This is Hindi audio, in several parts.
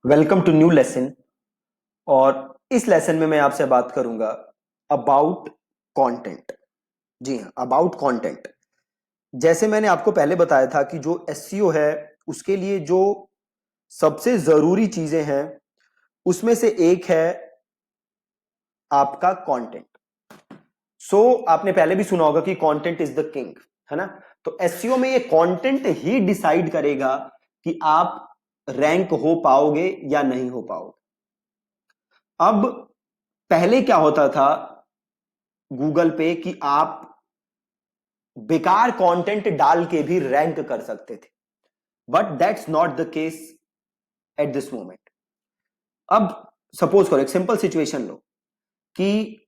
Welcome to new lesson. और इस लेसन में मैं आपसे बात करूंगा अबाउट कंटेंट। जी हाँ, अबाउट कंटेंट। जैसे मैंने आपको पहले बताया था कि जो एसईओ है उसके लिए जो सबसे जरूरी चीजें हैं उसमें से एक है आपका कंटेंट। आपने पहले भी सुना होगा कि कंटेंट इज द किंग, है ना। तो एसईओ में ये कंटेंट ही डिसाइड करेगा कि आप रैंक हो पाओगे या नहीं हो पाओगे। अब पहले क्या होता था गूगल पे कि आप बेकार कंटेंट डाल के भी रैंक कर सकते थे, but that's not the case at this moment. अब सपोज करो, एक सिंपल सिचुएशन लो कि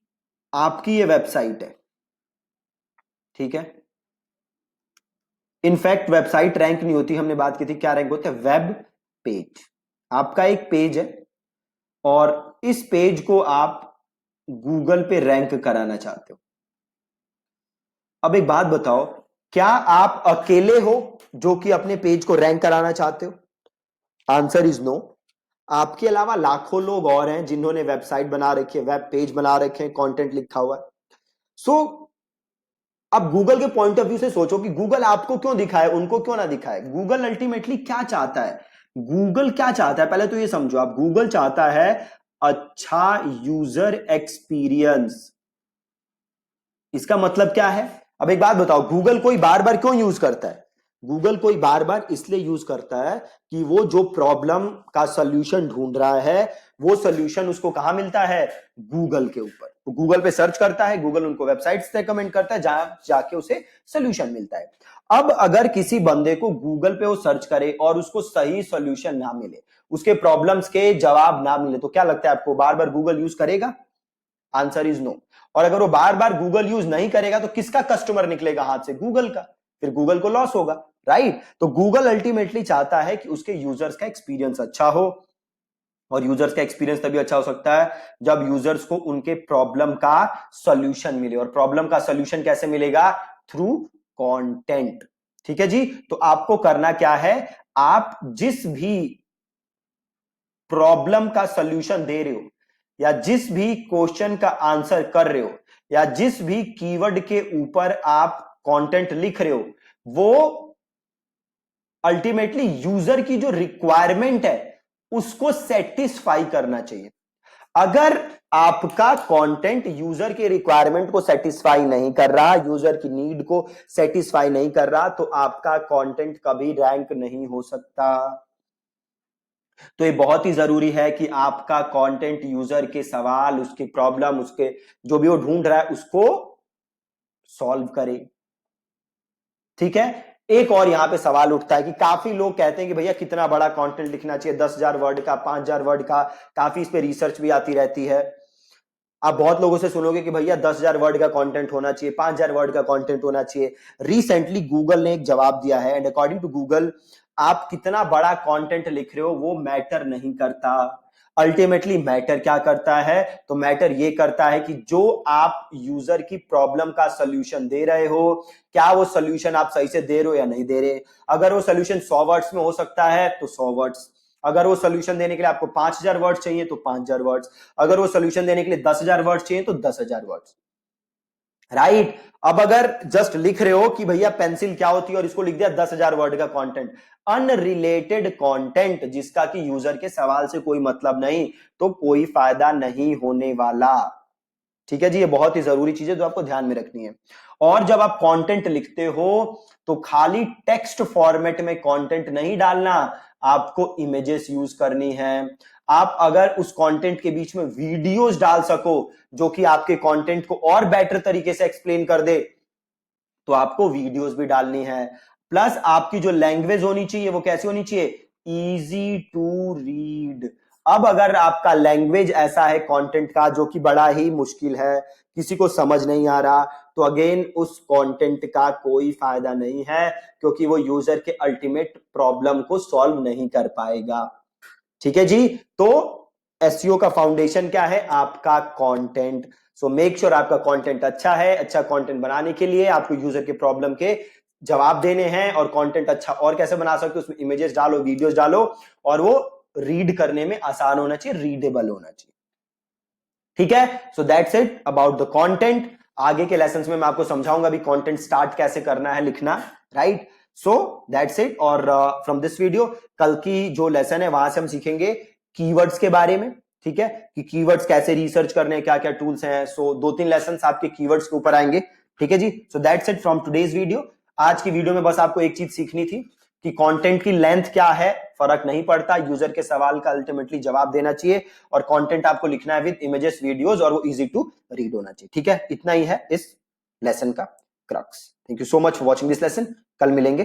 आपकी ये वेबसाइट है, ठीक है। इनफैक्ट वेबसाइट रैंक नहीं होती, हमने बात की थी क्या रैंक होता है, वेब पेज। आपका एक पेज है और इस पेज को आप गूगल पे रैंक कराना चाहते हो। अब एक बात बताओ, क्या आप अकेले हो जो कि अपने पेज को रैंक कराना चाहते हो? Answer is no. आपके अलावा लाखों लोग और हैं जिन्होंने वेबसाइट बना रखी है, वेब पेज बना रखे हैं, कंटेंट लिखा हुआ है। अब गूगल के पॉइंट ऑफ व्यू से सोचो कि गूगल आपको क्यों दिखाए, उनको क्यों ना दिखाए। गूगल अल्टीमेटली क्या चाहता है? गूगल क्या चाहता है पहले तो ये समझो आप। गूगल चाहता है अच्छा यूजर एक्सपीरियंस। इसका मतलब क्या है? अब एक बात बताओ, गूगल कोई बार बार क्यों यूज करता है? गूगल कोई बार बार इसलिए यूज करता है कि वो जो प्रॉब्लम का सॉल्यूशन ढूंढ रहा है वो सॉल्यूशन उसको कहां मिलता है? गूगल के ऊपर। तो गूगल पे सर्च करता है, गूगल उनको वेबसाइट्स रेकमेंड करता है जहां जाके उसे सॉल्यूशन मिलता है। अब अगर किसी बंदे को गूगल पे वो सर्च करे और उसको सही सॉल्यूशन ना मिले, उसके प्रॉब्लम्स के जवाब ना मिले, तो क्या लगता है आपको बार बार गूगल यूज करेगा? Answer is no. और अगर वो बार बार गूगल यूज नहीं करेगा तो किसका कस्टमर निकलेगा हाथ से? गूगल का। फिर गूगल को लॉस होगा, राइट। तो गूगल अल्टीमेटली चाहता है कि उसके यूजर्स का एक्सपीरियंस अच्छा हो। और यूजर्स का एक्सपीरियंस तभी अच्छा हो सकता है जब यूजर्स को उनके प्रॉब्लम का सॉल्यूशन मिले। और प्रॉब्लम का सॉल्यूशन कैसे मिलेगा? Through content. ठीक है जी। तो आपको करना क्या है, आप जिस भी प्रॉब्लम का सॉल्यूशन दे रहे हो या जिस भी क्वेश्चन का आंसर कर रहे हो या जिस भी कीवर्ड के ऊपर आप कंटेंट लिख रहे हो, वो अल्टीमेटली यूजर की जो रिक्वायरमेंट है उसको सेटिस्फाई करना चाहिए। अगर आपका कंटेंट यूजर के रिक्वायरमेंट को सेटिस्फाई नहीं कर रहा, यूजर की नीड को सेटिस्फाई नहीं कर रहा, तो आपका कंटेंट कभी रैंक नहीं हो सकता। तो ये बहुत ही जरूरी है कि आपका कंटेंट यूजर के सवाल, उसकी प्रॉब्लम, उसके जो भी वो ढूंढ रहा है उसको सॉल्व करे। ठीक है। एक और यहां पे सवाल उठता है कि काफी लोग कहते हैं कि भैया कितना बड़ा कंटेंट लिखना चाहिए, 10,000 वर्ड का, 5,000 वर्ड का। काफी इस पे रिसर्च भी आती रहती है। आप बहुत लोगों से सुनोगे कि भैया 10,000 वर्ड का कंटेंट होना चाहिए, 5,000 वर्ड का कंटेंट होना चाहिए। रिसेंटली गूगल ने एक जवाब दिया है, एंड अकॉर्डिंग टू गूगल आप कितना बड़ा कंटेंट लिख रहे हो वो मैटर नहीं करता। अल्टीमेटली मैटर क्या करता है? तो मैटर ये करता है कि जो आप यूजर की प्रॉब्लम का सोल्यूशन दे रहे हो, क्या वो सोल्यूशन आप सही से दे रहे हो या नहीं दे रहे। अगर वो सोल्यूशन 100 वर्ड्स में हो सकता है तो 100 वर्ड्स। अगर वो सोल्यूशन देने के लिए आपको 5,000 वर्ड्स चाहिए तो 5,000 वर्ड्स। अगर वो सोल्यूशन देने के लिए 10,000 वर्ड्स चाहिए तो 10,000 वर्ड्स, राइट। अब अगर जस्ट लिख रहे हो कि भैया पेंसिल क्या होती है और इसको लिख दिया 10,000 वर्ड का कंटेंट, अनरिलेटेड कंटेंट जिसका कि यूजर के सवाल से कोई मतलब नहीं, तो कोई फायदा नहीं होने वाला। ठीक है जी। ये बहुत ही जरूरी चीज है जो आपको ध्यान में रखनी है। और जब आप कंटेंट लिखते हो तो खाली टेक्स्ट फॉर्मेट में कंटेंट नहीं डालना, आपको इमेजेस यूज करनी है। आप अगर उस कंटेंट के बीच में वीडियोस डाल सको जो कि आपके कंटेंट को और बेटर तरीके से एक्सप्लेन कर दे, तो आपको वीडियोस भी डालनी है। प्लस आपकी जो लैंग्वेज होनी चाहिए वो कैसी होनी चाहिए? Easy to read. अब अगर आपका लैंग्वेज ऐसा है कंटेंट का जो कि बड़ा ही मुश्किल है, किसी को समझ नहीं आ रहा, तो अगेन उस कंटेंट का कोई फायदा नहीं है, क्योंकि वो यूजर के अल्टीमेट प्रॉब्लम को सॉल्व नहीं कर पाएगा। ठीक है जी। तो एसईओ का फाउंडेशन क्या है? आपका कंटेंट। सो मेक श्योर आपका कंटेंट अच्छा है। अच्छा कंटेंट बनाने के लिए आपको यूजर के प्रॉब्लम के जवाब देने हैं। और कंटेंट अच्छा और कैसे बना सकते हो, उसमें इमेजेस डालो, वीडियोस डालो, और वो रीड करने में आसान होना चाहिए, रीडेबल होना चाहिए। ठीक है, सो that's it about the content. आगे के लेसन्स में मैं आपको समझाऊंगा भी कंटेंट स्टार्ट कैसे करना है लिखना, राइट। So that's it. और फ्रॉम दिस वीडियो कल की जो लेसन है वहां से हम सीखेंगे कीवर्ड्स के बारे में, ठीक है, कि कीवर्ड्स कैसे रिसर्च करने, क्या क्या टूल्स हैं। सो 2-3 लेसन आपके कीवर्ड्स के ऊपर आएंगे, ठीक है जी। So that's it from today's video. आज की वीडियो में बस आपको एक चीज सीखनी थी कि कंटेंट की लेंथ क्या है, फर्क नहीं पड़ता, यूजर के सवाल का अल्टीमेटली जवाब देना चाहिए, और कंटेंट आपको लिखना है विद इमेजेस वीडियोस, और वो इजी टू रीड होना चाहिए, ठीक है। इतना ही है इस लेसन का crux. Thank you so much for watching this lesson. कल मिलेंगे।